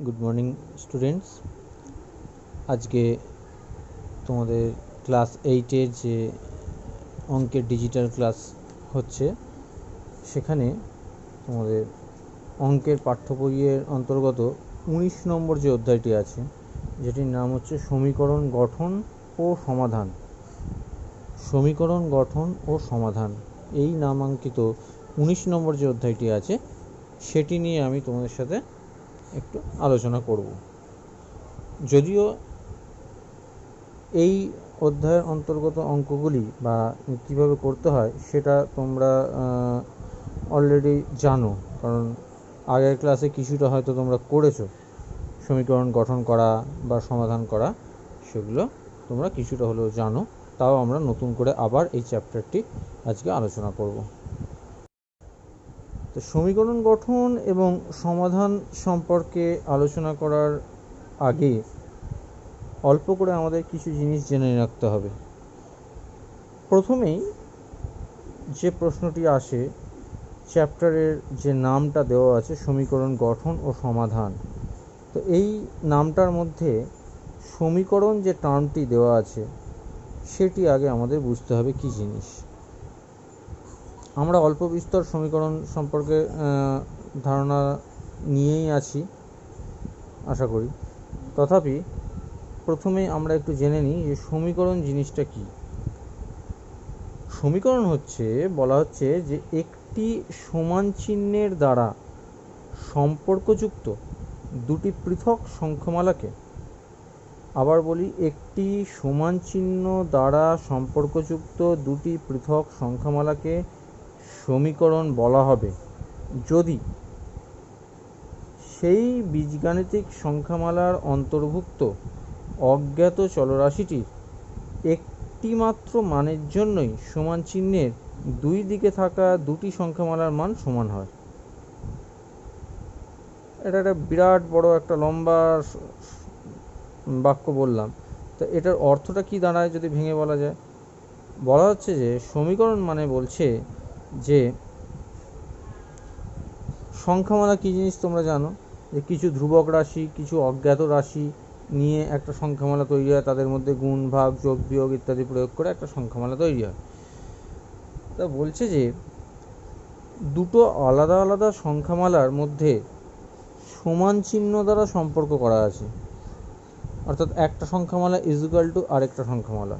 Good morning students. আজকে তোমাদের class 8-এর যে অঙ্কের ডিজিটাল ক্লাস হচ্ছে, সেখানে তোমাদের অঙ্কের পাঠ্য বইয়ের অন্তর্গত 19 নম্বর যে অধ্যায়টি আছে, যেটির নাম হচ্ছে সমীকরণ গঠন ও সমাধান। সমীকরণ গঠন ও সমাধান এই নামাঙ্কিত 19 নম্বর যে অধ্যায়টি আছে, সেটি নিয়ে আমি তোমাদের সাথে একটু আলোচনা করব। যদিও এই অধ্যায়ের অন্তর্গত অঙ্কগুলি বা কীভাবে করতে হয় সেটা তোমরা অলরেডি জানো, কারণ আগের ক্লাসে কিছুটা হয়তো তোমরা করেছো। সমীকরণ গঠন করা বা সমাধান করা, সেগুলো তোমরা কিছুটা হলেও জানো। তাও আমরা নতুন করে আবার এই চ্যাপ্টারটি আজকে আলোচনা করব। তো সমীকরণ গঠন এবং সমাধান সম্পর্কে আলোচনা করার আগে অল্প করে আমাদের কিছু জিনিস জেনে রাখতে হবে। প্রথমেই যে প্রশ্নটি আসে, চ্যাপ্টারের যে নামটা দেওয়া আছে সমীকরণ গঠন ও সমাধান, তো এই নামটার মধ্যে সমীকরণ যে টার্মটি দেওয়া আছে সেটি আগে আমাদের বুঝতে হবে কী জিনিস। আমরা অল্প বিস্তর সমীকরণ সম্পর্কে ধারণা নিয়েই আছি আশা করি, তথাপি প্রথমেই আমরা একটু জেনে নিই যে সমীকরণ জিনিসটা কী। সমীকরণ বলা হচ্ছে যে একটি সমান চিহ্নের দ্বারা সম্পর্কযুক্ত দুটি পৃথক সংখ্যামালাকে, আবার বলি, একটি সমান চিহ্ন দ্বারা সম্পর্কযুক্ত দুটি পৃথক সংখ্যামালাকে সমীকরণ বলা হবে যদি সেই বীজগাণিতিক সংখ্যামালার অন্তর্ভুক্ত অজ্ঞাত চলরাশিটির একটি মাত্র মানের জন্যই সমান চিহ্নের দুই দিকে থাকা দুটি সংখ্যামালার মান সমান হয়। এটা একটা বিরাট বড় একটা লম্বা বাক্য বললাম, তো এটার অর্থটা কি দাঁড়ায় যদি ভেঙে বলা যায়? বলা হচ্ছে যে সমীকরণ মানে বলছে যে সংখ্যামালা কী জিনিস তোমরা জানো, যে কিছু ধ্রুবক রাশি, কিছু অজ্ঞাত রাশি নিয়ে একটা সংখ্যামালা তৈরি হয়, তাদের মধ্যে গুণ, ভাগ, যোগ, বিয়োগ ইত্যাদি প্রয়োগ করে একটা সংখ্যামালা তৈরি হয়। তা বলছে যে দুটো আলাদা আলাদা সংখ্যামালার মধ্যে সমান চিহ্ন দ্বারা সম্পর্ক করা আছে, অর্থাৎ একটা সংখ্যামালা ইজুকাল টু আরেকটা সংখ্যামালা।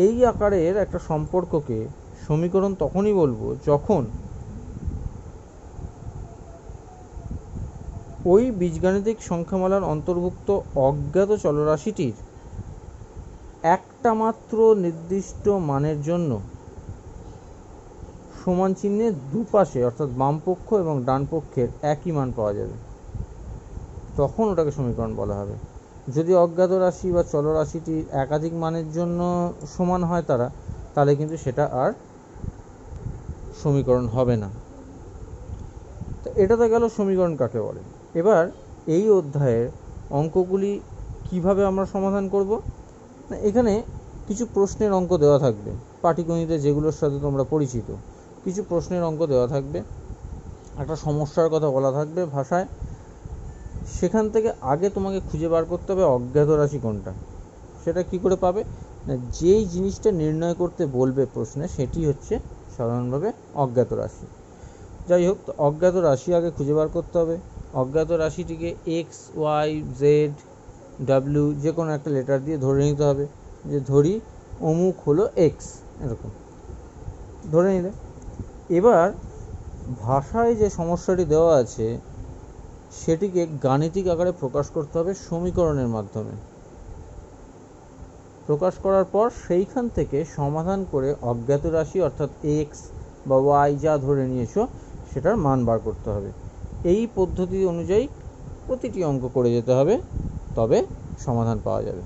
এই আকারের একটা সম্পর্ককে সমীকরণ তখনই বলবো যখন ওই বীজগাণিতিক সংখ্যামালার অন্তর্ভুক্ত অজ্ঞাত চলরাশিটির একটা মাত্র নির্দিষ্ট মানের জন্য সমান চিহ্নের দুপাশে, অর্থাৎ বাম পক্ষ এবং ডান পক্ষের একই মান পাওয়া যাবে, তখন ওটাকে সমীকরণ বলা হবে। যদি অজ্ঞাত রাশি বা চলরাশিটি একাধিক মানের জন্য সমান হয় তাহলে কিন্তু সেটা আর সমীকরণ হবে না। তো এটা তো গেল সমীকরণ কাকে বলে। এবার এই অধ্যায়ের অঙ্কগুলি কিভাবে আমরা সমাধান করব, এখানে কিছু প্রশ্নের অঙ্ক দেওয়া থাকবে। পাটিগণিতে যেগুলোর সাথে তোমরা পরিচিত, কিছু প্রশ্নের অঙ্ক দেওয়া থাকবে, একটা সমস্যার কথা বলা থাকবে ভাষায়। সেখান থেকে আগে তোমাকে খুঁজে বার করতে হবে অজ্ঞাত রাশি কোনটা। সেটা কি করে পাবে না, যেই জিনিসটা নির্ণয় করতে বলবে প্রশ্নে সেটি হচ্ছে সাধারণভাবে অজ্ঞাত রাশি। যাই হোক, অজ্ঞাত রাশি আগে খুঁজে বার করতে হবে। অজ্ঞাত রাশিটিকে এক্স, ওয়াই, জেড, ডাব্লিউ যে কোনো একটা লেটার দিয়ে ধরে নিতে হবে, যে ধরি অমুক হলো এক্স, এরকম ধরে নিলে এবার ভাষায় যে সমস্যাটি দেওয়া আছে সেটিকে গাণিতিক আকারে প্রকাশ করতে হবে সমীকরণের মাধ্যমে। প্রকাশ করার পর সেইখান থেকে সমাধান করে অজ্ঞাত রাশি অর্থাৎ এক্স বা ওয়াই যা ধরে নিয়েছো সেটার মান বার করতে হবে। এই পদ্ধতি অনুযায়ী প্রতিটি অঙ্ক করে যেতে হবে, তবে সমাধান পাওয়া যাবে।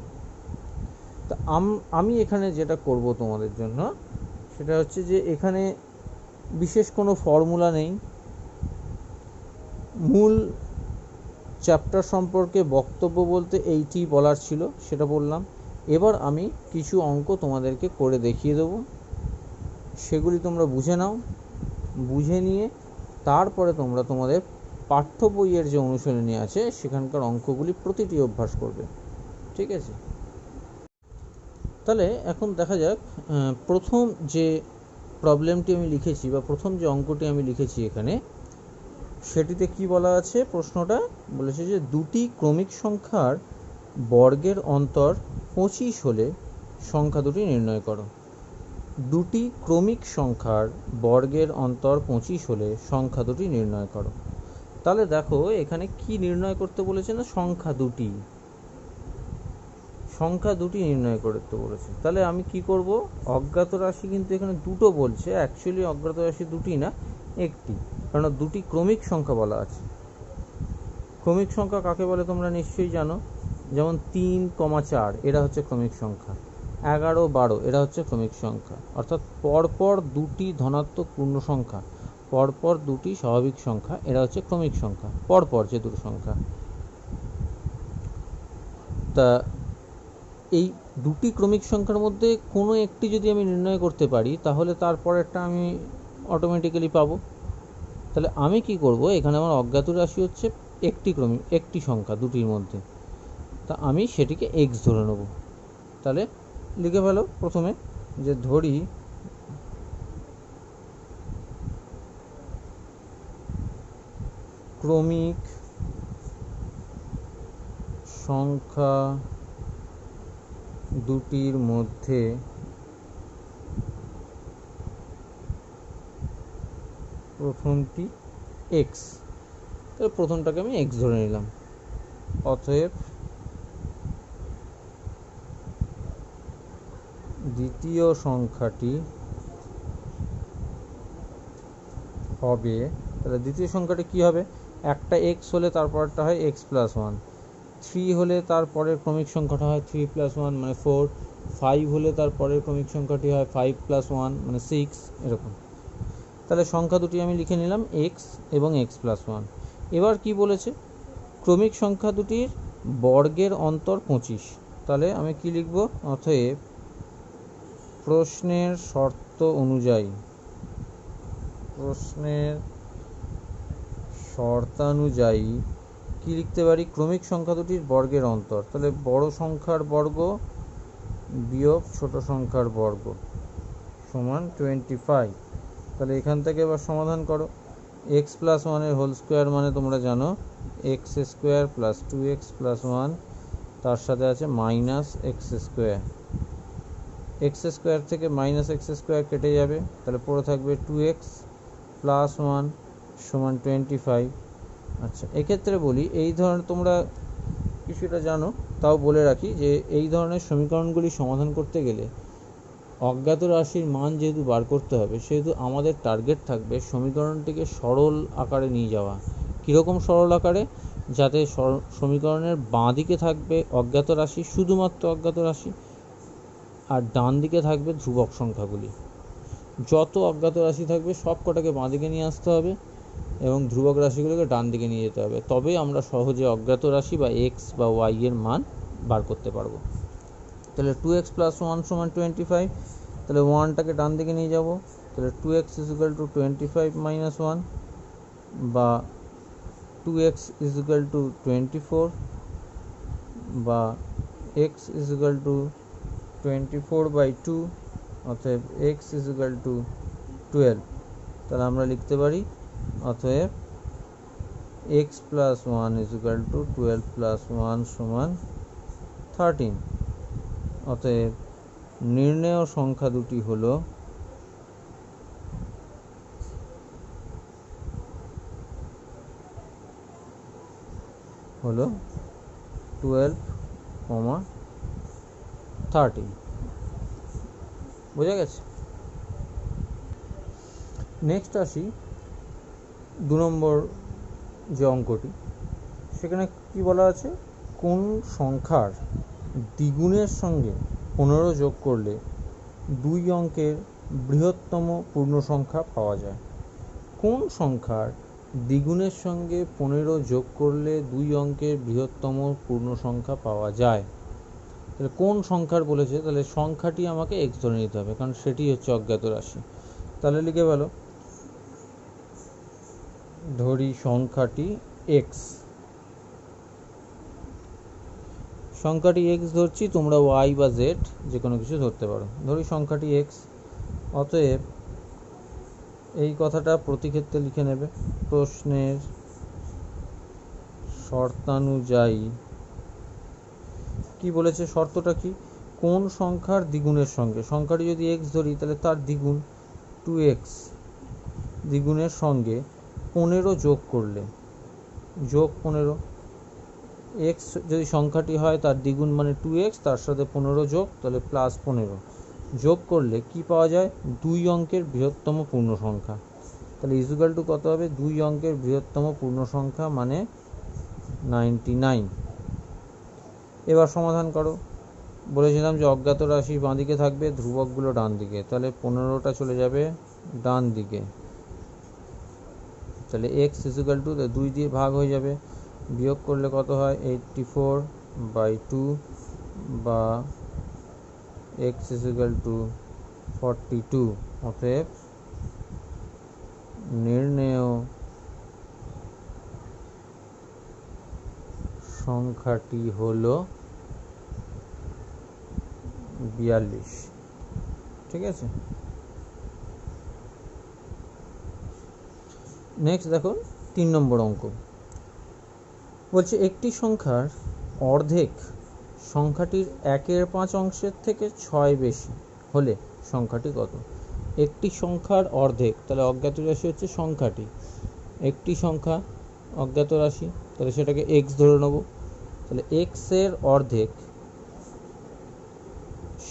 তা আমি এখানে যেটা করব তোমাদের জন্য সেটা হচ্ছে যে এখানে বিশেষ কোনো ফর্মুলা নেই। মূল চ্যাপ্টার সম্পর্কে বক্তব্য বলতে এইটি বলার ছিল, সেটা বললাম। এবার আমি কিছু অঙ্ক তোমাদেরকে করে দেখিয়ে দেবো, সেগুলি তোমরা বুঝে নাও। বুঝে নিয়ে তারপরে তোমরা তোমাদের পাঠ্য বইয়ের যে অনুশীলনী আছে সেখানকার অঙ্কগুলি প্রতিটি অভ্যাস করবে। ঠিক আছে, তাহলে এখন দেখা যাক প্রথম যে প্রবলেমটি আমি লিখেছি বা প্রথম যে অঙ্কটি আমি লিখেছি এখানে, সেটিতে কি বলা আছে? প্রশ্নটা বলেছে যে দুটি ক্রমিক সংখ্যার বর্গের অন্তর 25 হলে সংখ্যা দুটি নির্ণয় করো। দুটি ক্রমিক সংখ্যার বর্গের অন্তর 25 হলে সংখ্যা দুটি নির্ণয় করো। তাহলে দেখো এখানে কি নির্ণয় করতে বলেছে না, সংখ্যা দুটি নির্ণয় করতে বলেছে। তাহলে আমি কি করব, অজ্ঞাত রাশি কিন্তু এখানে দুটো বলছে, অ্যাকচুয়ালি অজ্ঞাত রাশি দুটি না, একটি, কারণ দুটি ক্রমিক সংখ্যা বলা আছে। ক্রমিক সংখ্যা কাকে বলে তোমরা নিশ্চয়ই জানো, যেমন 3,4 এরা হচ্ছে ক্রমিক সংখ্যা, 11, 12 এরা হচ্ছে ক্রমিক সংখ্যা, অর্থাৎ পরপর দুটি ধনাত্মক পূর্ণ সংখ্যা, পরপর দুটি স্বাভাবিক সংখ্যা, এরা হচ্ছে ক্রমিক সংখ্যা, পরপর যে দুটো সংখ্যা। তা এই দুটি ক্রমিক সংখ্যার মধ্যে কোনো একটি যদি আমি নির্ণয় করতে পারি তাহলে তারপরেরটা আমি অটোমেটিক্যালি পাবো। তাহলে আমি কি করব, এখানে আমার অজ্ঞাত রাশি হচ্ছে একটি সংখ্যা দুটির মধ্যে, তা আমি সেটিকে x ধরে নেব। তাহলে লিখে ফেলো প্রথমে যে ধরি ক্রমিক সংখ্যা দুটির মধ্যে প্রথমটি x, তাহলে প্রথমটাকে আমি x ধরে নিলাম। অতএব দ্বিতীয় সংখ্যাটি হবে, তাহলে দ্বিতীয় সংখ্যাটি কি হবে, একটা x হলে তারপরটা হয় x + 1, 3 হলে তারপরের ক্রমিক সংখ্যাটা হয় 3 + 1 মানে 4, 5 হলে তারপরের ক্রমিক সংখ্যাটি হয় 5 + 1 মানে 6, এরকম। তাহলে সংখ্যা দুটি আমি লিখে নিলাম x এবং x + 1। এবার কি বলেছে, ক্রমিক সংখ্যা দুটির বর্গের অন্তর 25। তাহলে আমি কি লিখব, অতএব প্রশ্নের শর্তানুযায়ী কি লিখতে পারি, ক্রমিক সংখ্যা দুটির বর্গের অন্তর, তাহলে বড় সংখ্যার বর্গ বিয়োগ ছোট সংখ্যার বর্গ সমান 25। তাহলে এখান থেকে এবার সমাধান করো। x + 1 এর হোল স্কোয়ার মানে তোমরা জানো x² + 2x + 1, তার সাথে আছে -x²। x² থেকে -x² কেটে যাবে, তাহলে পড়ে থাকবে 2x + 1 সমান 25। আচ্ছা, এক্ষেত্রে বলি, এই ধরনের তোমরা কিছুটা জানো, তাও বলে রাখি যে এই ধরনের সমীকরণগুলি সমাধান করতে গেলে অজ্ঞাত রাশির মান যেহেতু বার করতে হবে, সেহেতু আমাদের টার্গেট থাকবে সমীকরণটিকে সরল আকারে নিয়ে যাওয়া। কীরকম সরল আকারে, যাতে সমীকরণের বাঁ দিকে থাকবে অজ্ঞাত রাশি, শুধুমাত্র অজ্ঞাত রাশি, আর ডান দিকে থাকবে ধ্রুবক সংখ্যাগুলি। যত অজ্ঞাত রাশি থাকবে সব কটাকে বাঁ দিকে নিয়ে আসতে হবে এবং ধ্রুবক রাশিগুলোকে ডান দিকে নিয়ে যেতে হবে, তবেই আমরা সহজে অজ্ঞাত রাশি বা x বা y এর মান বার করতে পারবো। তাহলে 2x + 1 সমান 25, তাহলে 1টাকে ডান দিকে নিয়ে যাব, তাহলে 2x = 25 - 1 বা 2x = 24 বা x = 24/2, অতএব x = 12। তাহলে আমরা লিখতে পারি অতএব x + 1 = 12 + 1 সমান 13। অতএব নির্ণেয় সংখ্যা দুটি হলো হলো 12, 13। বোঝা গেছে? নেক্সট আসি 2 নম্বর যে অঙ্কটি, সেখানে কি বলা আছে, কোন সংখ্যার দ্বিগুণের সঙ্গে 15 যোগ করলে 2 অঙ্কের বৃহত্তম পূর্ণ সংখ্যা পাওয়া যায়। কোন সংখ্যার দ্বিগুণের সঙ্গে 15 যোগ করলে 2 অঙ্কের বৃহত্তম পূর্ণ সংখ্যা পাওয়া যায়। তাহলে কোন সংখ্যার বলেছে, তাহলে সংখ্যাটি আমাকে x ধরে নিতে হবে, কারণ সেটি হচ্ছে অজ্ঞাত রাশি। তাহলে লিখে ফেলো ধরি সংখ্যাটি এক্স, সংখ্যাটি এক্স ধরছি, তোমরা ওয়াই বা জেড যে কোনো কিছু ধরতে পারো। ধরি সংখ্যাটি এক্স, অতএব এই কথাটা প্রতি ক্ষেত্রে লিখে নেবে। প্রশ্নের শর্তানুযায়ী কি বলেছে, শর্তটা কি, কোন সংখ্যার দ্বিগুণের সঙ্গে, সংখ্যাটি যদি এক্স ধরি তাহলে তার দ্বিগুণ 2x দ্বিগুণের সঙ্গে 15 যোগ করলে, যোগ 15, এক্স যদি সংখ্যাটি হয় তার দ্বিগুণ মানে 2x, তার সাথে 15 যোগ, তাহলে +15 যোগ করলে কি পাওয়া যায়, 2 অঙ্কের বৃহত্তম পূর্ণ সংখ্যা। তাহলে ইকুয়াল টু কত হবে, 2 অঙ্কের বৃহত্তম পূর্ণ সংখ্যা মানে 99। এবার সমাধান করো। বলেছিলাম যে অজ্ঞাত রাশি বাঁ দিকে থাকবে, ধ্রুবকগুলো ডান দিকে, তাহলে 15টা চলে যাবে ডান দিকে, তাহলে এক্স ইকুয়াল টু 2 দিয়ে ভাগ হয়ে যাবে, বিয়োগ করলে কত হয় 84/2 বা এক্স ইকুয়াল টু 42। অতএব নির্ণেয় সংখ্যাটি হলো 42। ঠিক আছে, নেক্সট দেখো 3 নম্বর অঙ্ক বলছে একটি সংখ্যার অর্ধেক সংখ্যাটির 1/5 অংশের থেকে 6 বেশি হলে সংখ্যাটি কত। একটি সংখ্যার অর্ধেক, তাহলে অজ্ঞাত রাশি হচ্ছে সংখ্যাটি, একটি সংখ্যা অজ্ঞাত রাশি, তাহলে সেটাকে এক্স ধরে নেব। তাহলে এক্স এর অর্ধেক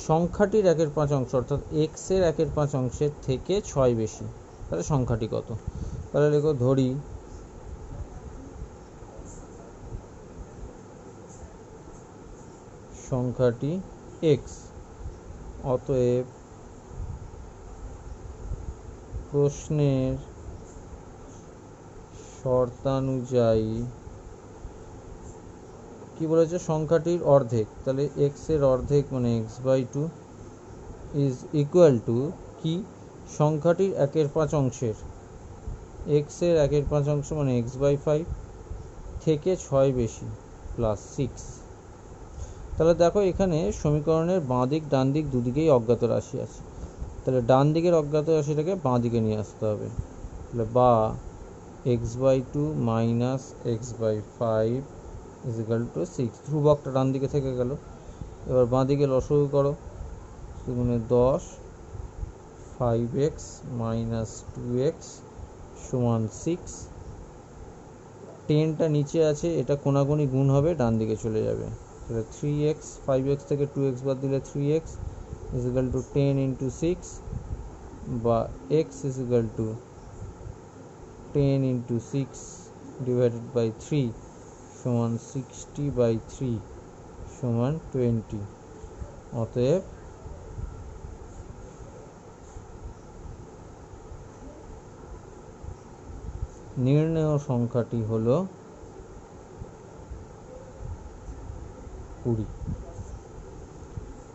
সংখ্যাটির 1/5 অংশ, অর্থাৎ এক্স এর 1/5 অংশের থেকে 6 বেশি, তাহলে সংখ্যাটি কত। তাহলে লেখো ধরি সংখ্যাটি এক্স, অতএব প্রশ্নের শর্তানুযায়ী কি বলেছে, সংখ্যাটির অর্ধেক, তাহলে এক্স এর অর্ধেক মানে x/2 ইজ ইকুয়াল টু কি, সংখ্যাটির 1/5 অংশের, এক্স এর 1/5 অংশ মানে x/5 থেকে 6 বেশি +6। তাহলে দেখো এখানে সমীকরণের বাঁ দিক ডান দিক দুদিকেই অজ্ঞাত রাশি আছে, তাহলে ডান দিকের অজ্ঞাত রাশিটাকে বাঁ দিকে নিয়ে আসতে হবে। তাহলে বা x/2 minus x/5 is equal two 6, ধ্রুবকটা ডান দিকে থেকে গেল। এবার বাঁ দিকে লসাগু করো, মানে 10, 5x মাইনাস 2x সমান 6, 10টা নিচে আছে, এটা কোনাগুনি গুণ হবে, ডান দিকে চলে যাবে। তাহলে 3x, 5x থেকে 2x বাদ দিলে 3x is equal to 10 into 6 বা x is equal to 10 into 6 divided by 3 সমান 60/3 সমান 20। অতএব নির্ণেয় সংখ্যাটি হলো 20।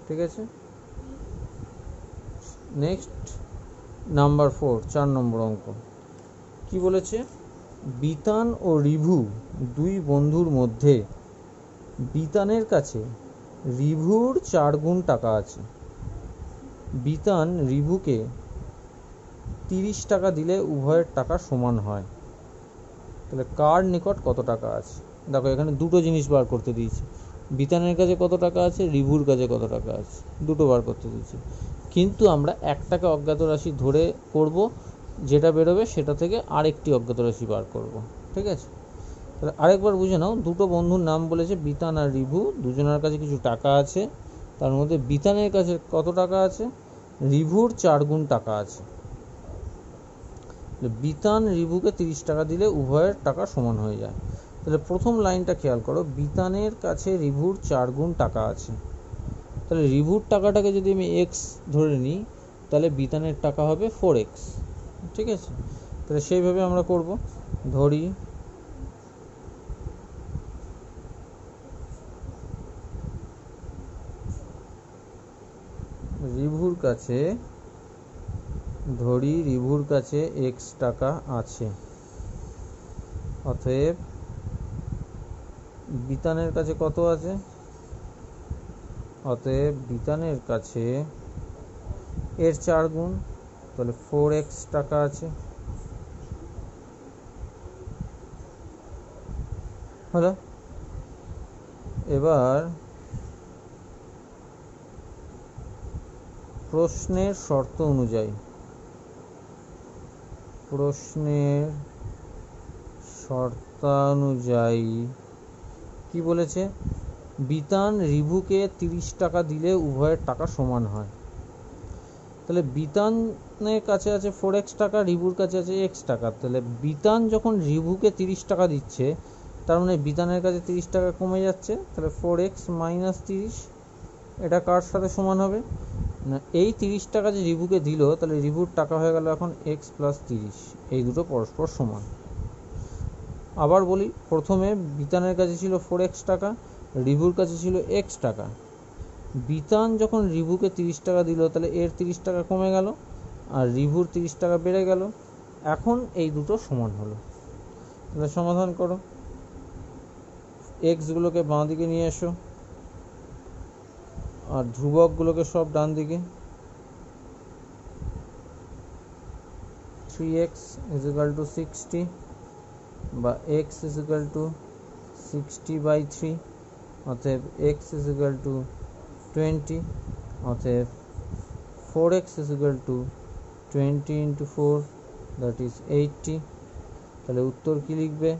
ঠিক আছে, নেক্সট নাম্বার 4, 4 নম্বর অঙ্ক কি বলেছে, বিতান ও রিভু দুই বন্ধুর মধ্যে বিতানের কাছে রিভুর 4 গুণ টাকা আছে। বিতান রিভুকে 30 টাকা দিলে উভয়ের টাকা সমান হয়, তাহলে কার নিকট কত টাকা আছে। দেখো এখানে দুটো জিনিস বার করতে দিয়েছি, বিতানের কাছে কত টাকা আছে, রিভুর কাছে কত টাকা আছে, দুটো বার করতে দিয়েছি, কিন্তু আমরা একটাকে অজ্ঞাত রাশি ধরে করব, যেটা বেরোবে সেটা থেকে আরেকটি অজ্ঞাত রাশি বার করব। ঠিক আছে, তাহলে আরেকবার বুঝে নাও, দুটো বন্ধুর নাম বলেছে বিতান আর রিভু, দুজনের কাছে কিছু টাকা আছে, তার মধ্যে বিতানের কাছে কত টাকা আছে, রিভুর 4 গুণ টাকা আছে। বিতান রিভুকে 30 টাকা দিলে উভয়ের টাকা সমান হয়ে যায়। তাহলে প্রথম লাইনটা খেয়াল করো, বিতানের কাছে রিভুর 4 গুণ টাকা আছে, তাহলে রিভুর টাকাটাকে যদি আমি x ধরে নিই তাহলে বিতানের টাকা হবে 4x। ঠিক আছে, তাহলে সেইভাবে আমরা করব। ধরি রিভুর কাছে x টাকা আছে, অতএব বিতানের কাছে কত আছে? অতএব বিতানের কাছে এর 4 গুণ, তাহলে 4x টাকা আছে। হলো। এবার প্রশ্নের শর্ত অনুযায়ী কি বলেছে? বিতান রিভুকে 30 টাকা দিলে উভয়ের টাকা সমান হয়। তাহলে বিতানের কাছে আছে 4x টাকা, রিভুর কাছে আছে x টাকা। তাহলে বিতান যখন রিভুকে 30 টাকা দিচ্ছে, তার মানে বিতানের কাছে 30 টাকা কমে যাচ্ছে। তাহলে 4x মাইনাস 30, এটা কার সাথে সমান হবে না? এই 30 টাকা যে রিভুকে দিল, তাহলে রিভুর টাকা হয়ে গেল এখন x প্লাস 30। এই দুটো পরস্পর সমান। আবার বলি, প্রথমে বিতানের কাছে ছিল 4x টাকা, রিভুর কাছে ছিল x টাকা। বিতান যখন রিভুকে 30 টাকা দিল, তাহলে এর 30 টাকা কমে গেল আর রিভুর 30 টাকা বেড়ে গেল। এখন এই দুটো সমান হলো। তাহলে সমাধান করো। এক্সগুলোকে বাঁ দিকে নিয়ে এসো আর ধ্রুবকগুলোকে সব ডান দিকে। 3x is equal to 60 বা x is equal to 60/3, অতএব x is equal to 20, অতএব 4x is equal to 20 into 4, that is 80। তাহলে উত্তর কি লিখবে?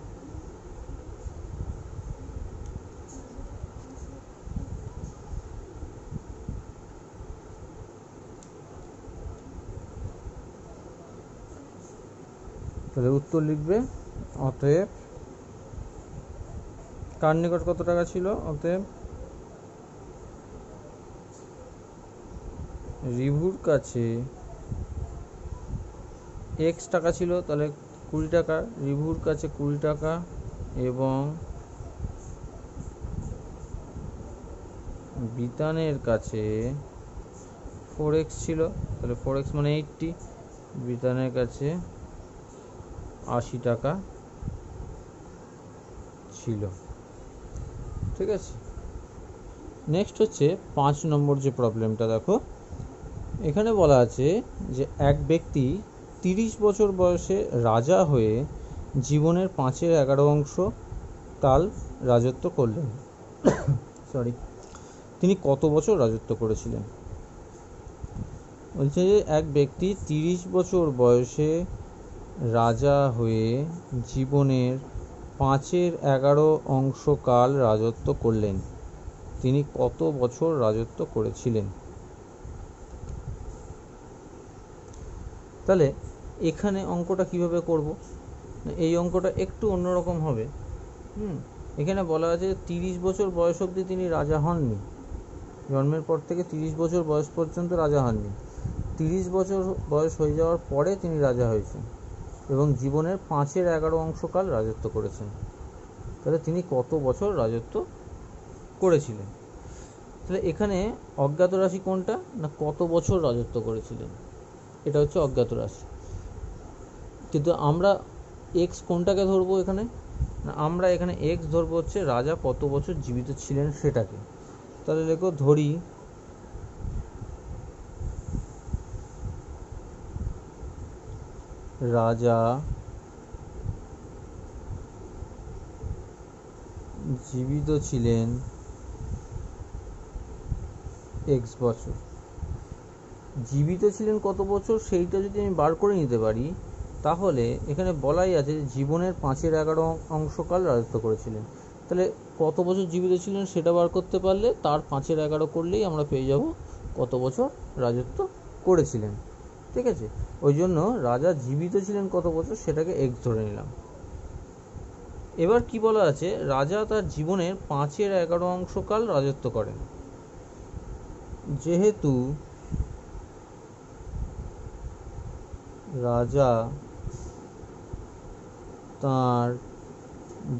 তাহলে উত্তর লিখবে, অতএব কার নিকট কত টাকা ছিল? অতএব রিভুর কাছে x টাকা ছিল, তাহলে 20 টাকা, রিভুর কাছে 20 টাকা এবং বিতানের কাছে 4x ছিল, তাহলে 4x মানে 80, বিতানের কাছে 80 টাকা ছিল। ঠিক আছে। নেক্সট হচ্ছে 5 নম্বর যে প্রবলেমটা দেখো। এখানে বলা আছে যে এক ব্যক্তি 30 বছর বয়সে রাজা হয়ে জীবনের 5/11 কাল রাজত্ব করলেন। তিনি কত বছর রাজত্ব করেছিলেন? বলছে যে এক ব্যক্তি 30 বছর বয়সে রাজা হয়ে জীবনের 5/11 কাল রাজত্ব করলেন। তিনি কত বছর রাজত্ব করেছিলেন? তাহলে এখানে অঙ্কটা কিভাবে করব? এই অঙ্কটা একটু অন্যরকম হবে। এখানে বলা আছে 30 বছর বয়স অবধি তিনি রাজা হননি। জন্মের পর থেকে 30 বছর বয়স পর্যন্ত রাজা হননি। 30 বছর বয়স হয়ে যাওয়ার পরে তিনি রাজা হয়েছেন এবং জীবনের 5/11 কাল রাজত্ব করেছেন। তাহলে তিনি কত বছর রাজত্ব করেছিলেন? তাহলে এখানে অজ্ঞাত রাশি কোনটা না, কত বছর রাজত্ব করেছিলেন, এটা হচ্ছে অজ্ঞাত রাশি। কিন্তু আমরা এক্স কোনটাকে ধরবো এখানে না, আমরা এখানে এক্স ধরবো হচ্ছে রাজা কত বছর জীবিত ছিলেন সেটাকে। তাহলে লেখো, ধরি রাজা জীবিত ছিলেন এক্স বছর। জীবিত ছিলেন কত বছর সেইটা যদি আমি বার করে নিতে পারি, তাহলে এখানে বলাই আছে যে জীবনের 5/11 কাল রাজত্ব করেছিলেন। তাহলে কত বছর জীবিত ছিলেন সেটা বার করতে পারলে তার 5/11 করলেই আমরা পেয়ে যাব কত বছর রাজত্ব করেছিলেন। ঠিক আছে, ওই জন্য রাজা জীবিত ছিলেন কত বছর সেটাকে এক্স ধরে নিলাম। এবার কি বলা আছে, রাজা তার জীবনের 5/11 কাল রাজত্ব করেন। যেহেতু রাজা তার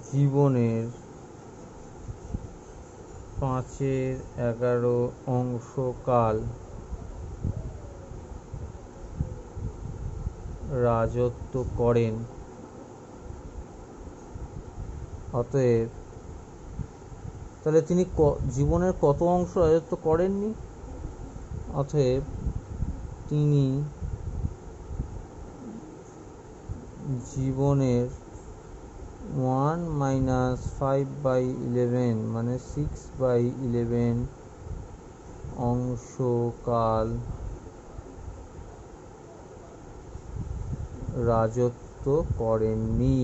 জীবনের 5/11 কাল রাজত্ব করেন, অতএব তাহলে তিনি জীবনের কত অংশ রাজত্ব করেননি? অতএব তিনি জীবনের 1-5/11 মানে 6/11 অংশকাল রাজত্ব করেননি।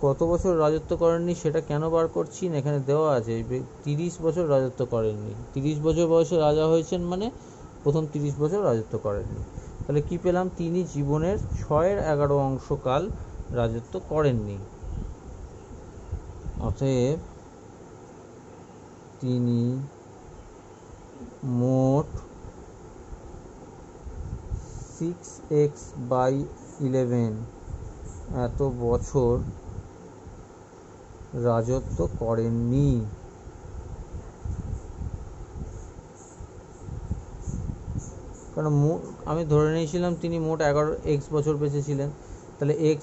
কত বছর রাজত্ব করেননি সেটা কেন বার করছি না, এখানে দেওয়া আছে 30 বছর রাজত্ব করেননি। 30 বছর বয়সে রাজা হয়েছেন মানে প্রথম 30 বছর রাজত্ব করেননি। তাহলে কি পেলাম? তিনি জীবনের 6/11 অংশকাল রাজত্ব করেননি। অতএব তিনি মোট 6x/11 এত বছর রাজত্ব করেননি। কারণ আমি ধরে নিয়েছিলাম তিনি মোট 11x বছর বেঁচে ছিলেন, তাহলে x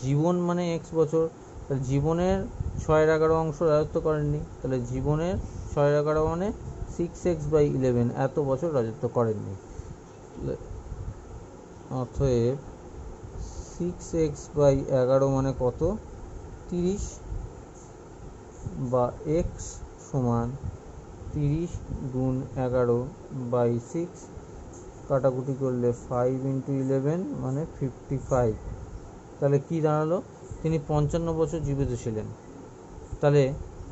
জীবন মানে x বছর, তাহলে জীবনের 6/11 অংশ রাজত্ব করেননি, তাহলে জীবনের 6/11 মানে 6x/11 এত বছর রাজত্ব করেননি। অতএব 6x/11 মানে কত? 30, বা x সমান 30 গুণ 11/6, কাটাকুটি করলে 5 × 11 মানে 55। তাহলে কি দাঁড়ালো? তিনি 55 বছর জীবিত ছিলেন। তাহলে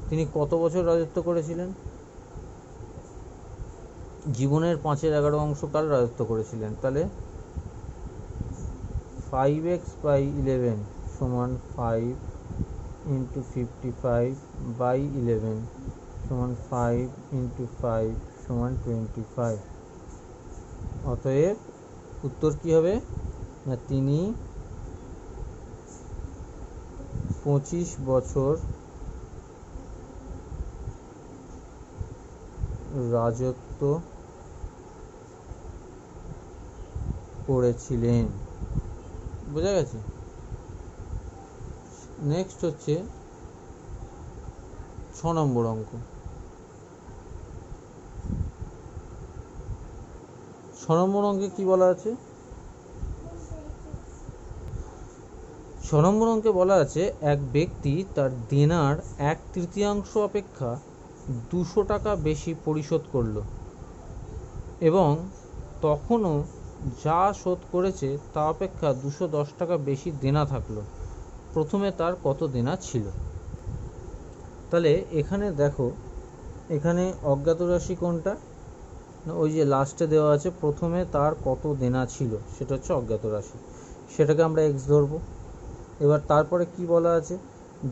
তিনি কত বছর রাজত্ব করেছিলেন? জীবনের 5/11 অংশকাল রাজত্ব করেছিলেন। তাহলে 5x/11 সমান 5 × 55/11 সমান 5 × 5 সমান 25। অতএব উত্তর কি হবে? না, তিনি 25 বছর রাজত্ব করেছিলেন। বোঝা গেছে? নেক্সট হচ্ছে 6 নম্বর অঙ্ক। 6 নম্বর অঙ্কে কি বলা আছে? 6 নম্বর অঙ্কে বলা আছে এক ব্যক্তি তার দেনার 1/3 অপেক্ষা 200 টাকা বেশি পরিশোধ করল এবং তখনও যা শোধ করেছে তা অপেক্ষা 210 টাকা বেশি দেনা থাকলো। প্রথমে তার কত দেনা ছিল? তাহলে এখানে দেখো, এখানে অজ্ঞাত রাশি কোনটা? ওই যে লাস্টে দেওয়া আছে প্রথমে তার কত দেনা ছিল, সেটা হচ্ছে অজ্ঞাত রাশি, সেটাকে আমরা x ধরবো। এবার তারপরে কি বলা আছে?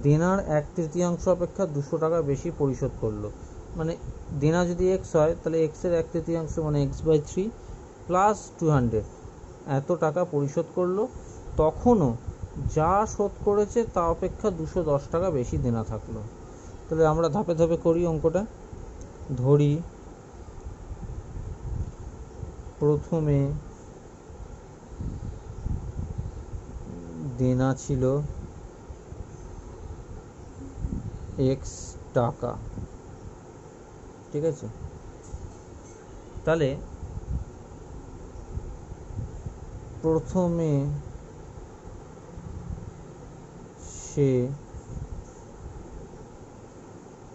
দেনার 1/3 অপেক্ষা 200 টাকা বেশি পরিশোধ করলো। মানে দেনা যদি x হয় তাহলে x এর 1/3 মানে x/3 প্লাস 200 এত টাকা পরিশোধ করলো, তখনও যা শোধ করেছে তা অপেক্ষা 210 টাকা বেশি দেনা থাকলো। তাহলে আমরা ধাপে ধাপে করি অঙ্কটা। ধরি প্রথমে দেনা ছিল x টাকা, ঠিক আছে? তাহলে প্রথমে সে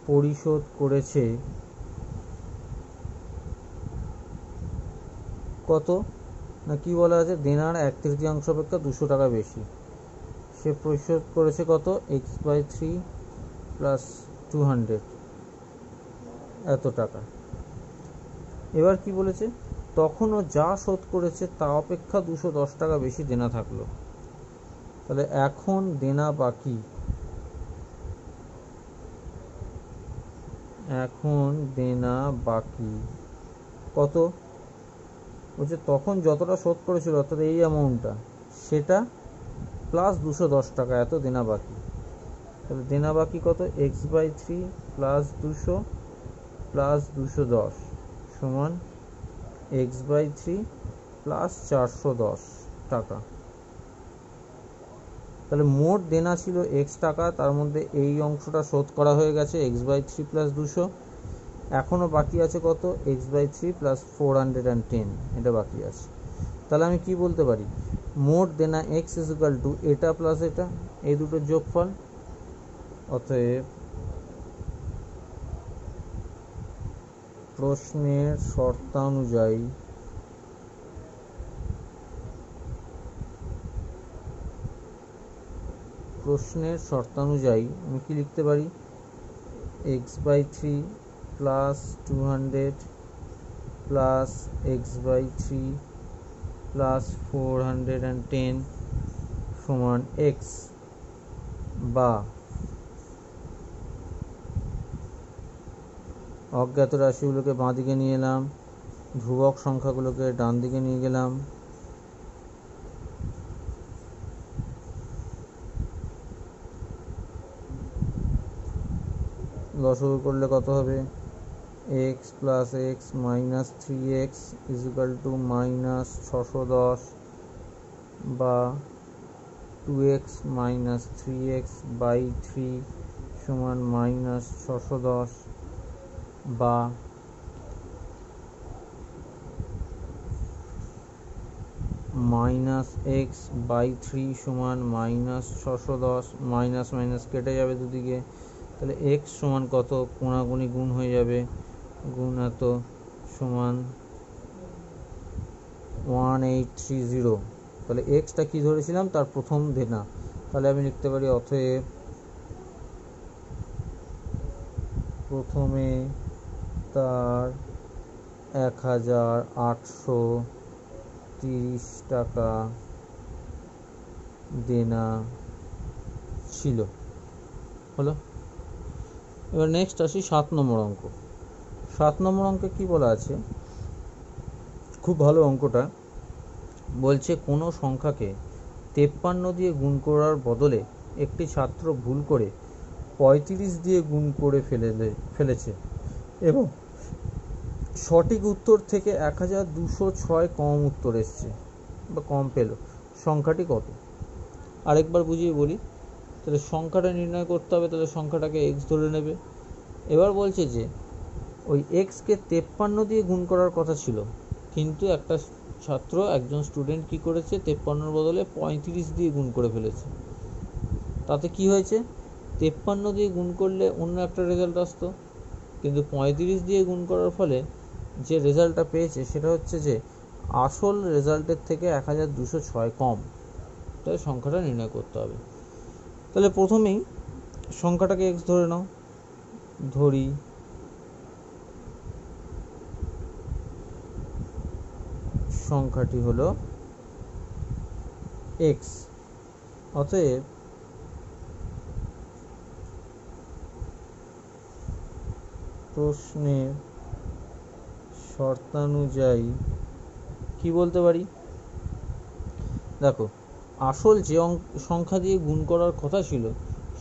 পরিশোধ করেছে কত? না কি বলা আছে? দেনার 1/3 অপেক্ষা 200 টাকা বেশি। সে পরিশোধ করেছে কত? x/3 প্লাস 200 এত টাকা। এবার কি বলেছে? তখনও যা শোধ করেছে তা অপেক্ষা 210 টাকা বেশি দেনা থাকলো। তাহলে এখন দেনা বাকি, এখন দেনা বাকি কত? বলছে তখন যতটা শোধ করেছিল অর্থাৎ এই অ্যামাউন্টটা, সেটা প্লাস 210 টাকা এত দেনা বাকি। তাহলে দেনা বাকি কত? x/3 প্লাস 200 প্লাস 210 সমান x/3 প্লাস 410 টাকা। তাহলে মোট দেনা ছিল এক্স টাকা, তার মধ্যে এই অংশটা শোধ করা হয়ে গেছে x/3 প্লাস 200। এখনও বাকি আছে কত? x/3 প্লাস 410, এটা বাকি আছে। তাহলে আমি কি বলতে পারি? মোট দেনা x ইকুয়াল টু এটা প্লাস এটা, এই দুটোর যোগফল। অতএব প্রশ্নের শর্তানুযায়ী আমি কি লিখতে পারি? x/3 plus 200 plus x/3 plus 410 সমান x, বা অজ্ঞাত রাশিগুলোকে বাঁ দিকে নিয়ে এলাম, ধ্রুবক সংখ্যাগুলোকে ডান দিকে নিয়ে গেলাম। লসাগু করলে কত হবে? x plus x minus 3x is equal two minus 610, বা 2x মাইনাস 3x বাই 3 সমান মাইনাস 610, বা মাইনাস এক্স বাই 3 সমান মাইনাস 610, মাইনাস মাইনাস কেটে যাবে দুদিকে, তাহলে এক্স সমান কত? কোণাগুণি গুণ হয়ে যাবে, গুণ এত সমান 1830। তাহলে এক্সটা কি ধরেছিলাম? তার প্রথম দেনা। তাহলে আমি লিখতে পারি অতএব প্রথমে তার 1830 টাকা দেনা ছিল। হলো। এবার নেক্সট আসি 7 নম্বর অঙ্ক। 7 নম্বর অঙ্কে কি বলা আছে? খুব ভালো অঙ্কটা। বলছে কোনো সংখ্যাকে 53 দিয়ে গুণ করার বদলে একটি ছাত্র ভুল করে 35 দিয়ে গুণ করে ফেলেছে এবং সঠিক উত্তর থেকে 1206 কম উত্তর এসছে বা কম পেল। সংখ্যাটি কত? আরেকবার বুঝিয়ে বলি। তাহলে সংখ্যাটা নির্ণয় করতে হবে, তাহলে সংখ্যাটাকে এক্স ধরে নেবে। এবার বলছে যে ওই এক্সকে 53 দিয়ে গুণ করার কথা ছিল, কিন্তু একজন স্টুডেন্ট কি করেছে? 53-র বদলে 35 দিয়ে গুণ করে ফেলেছে। তাতে কি হয়েছে? 53 দিয়ে গুণ করলে অন্য একটা রেজাল্ট আসতো, কিন্তু 35 দিয়ে গুণ করার ফলে যে রেজাল্টটা পেয়েছে সেটা হচ্ছে যে আসল রেজাল্টের থেকে 1206 কম। তাই সংখ্যাটা নির্ণয় করতে হবে। তাহলে প্রথমেই সংখ্যাটাকে এক্স ধরে নাও। ধরি, সংখ্যাটি হলো এক্স। অতএব প্রশ্নের শর্তানুযায়ী কি বলতে পারি? দেখো, আসল যে সংখ্যা দিয়ে গুণ করার কথা ছিল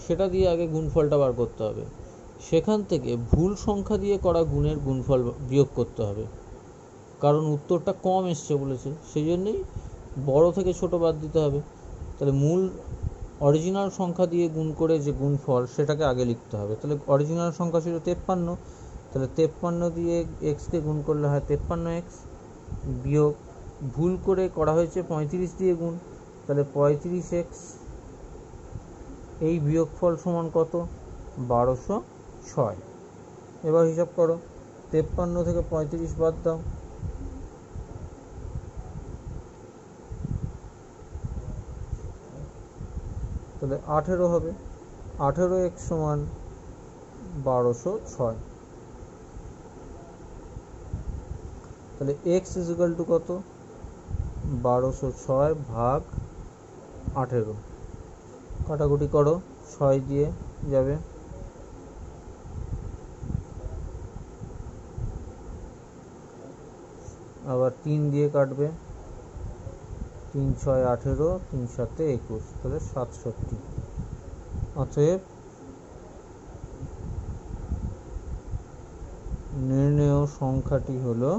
সেটা দিয়ে আগে গুণফলটা বার করতে হবে, সেখান থেকে ভুল সংখ্যা দিয়ে করা গুণের গুণফল বিয়োগ করতে হবে, কারণ উত্তরটা কম এসছে বলেছে, সেই জন্যই বড় থেকে ছোট বাদ দিতে হবে। তাহলে মূল অরিজিনাল সংখ্যা দিয়ে গুণ করে যে গুণফল সেটাকে আগে লিখতে হবে। তাহলে অরিজিনাল সংখ্যা ছিল 53, তাহলে 53 দিয়ে এক্সকে গুণ করলে হয় 53x, বিয়োগ ভুল করে করা হয়েছে 35 দিয়ে গুণ, তাহলে 35x, এই বিয়োগফল সমান কত? 1206। এবার হিসাব করো, 53 থেকে 35 বাদ দাও, তাহলে 18 হবে। 18x সমান 1206। তাহলে এক্স ইজ ইকুয়াল টু কত? 1206 ভাগ 18। কাটাকুটি করো, 6 দিয়ে যাবে, আবার 3 দিয়ে কাটবে, 3 6 18, 3 7 21, তাহলে 67। অতএব নির্ণেয় সংখ্যাটি হলো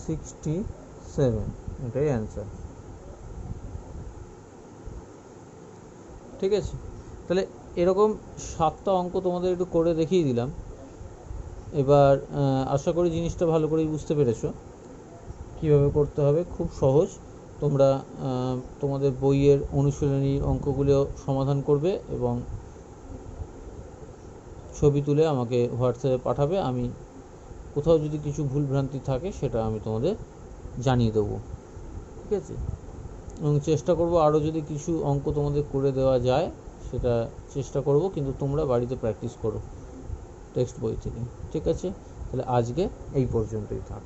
67। 7, এটাই অ্যান্সার। ঠিক আছে, তাহলে এরকম 7টা অঙ্ক তোমাদের একটু করে দেখিয়ে দিলাম। এবার আশা করি জিনিসটা ভালো করেই বুঝতে পেরেছো কীভাবে করতে হবে। খুব সহজ। তোমরা তোমাদের বইয়ের অনুশীলনীর অঙ্কগুলো সমাধান করবে এবং ছবি তুলে আমাকে হোয়াটসঅ্যাপে পাঠাবে। আমি কোথাও যদি কিছু ভুলভ্রান্তি থাকে সেটা আমি তোমাদের জানিয়ে দেবো। ঠিক আছে, এবং চেষ্টা করব আরও যদি কিছু অঙ্ক তোমাদের করে দেওয়া যায় সেটা চেষ্টা করব, কিন্তু তোমরা বাড়িতে প্র্যাকটিস করো টেক্সট বই থেকে। ঠিক আছে, তাহলে আজকে এই পর্যন্তই থাক।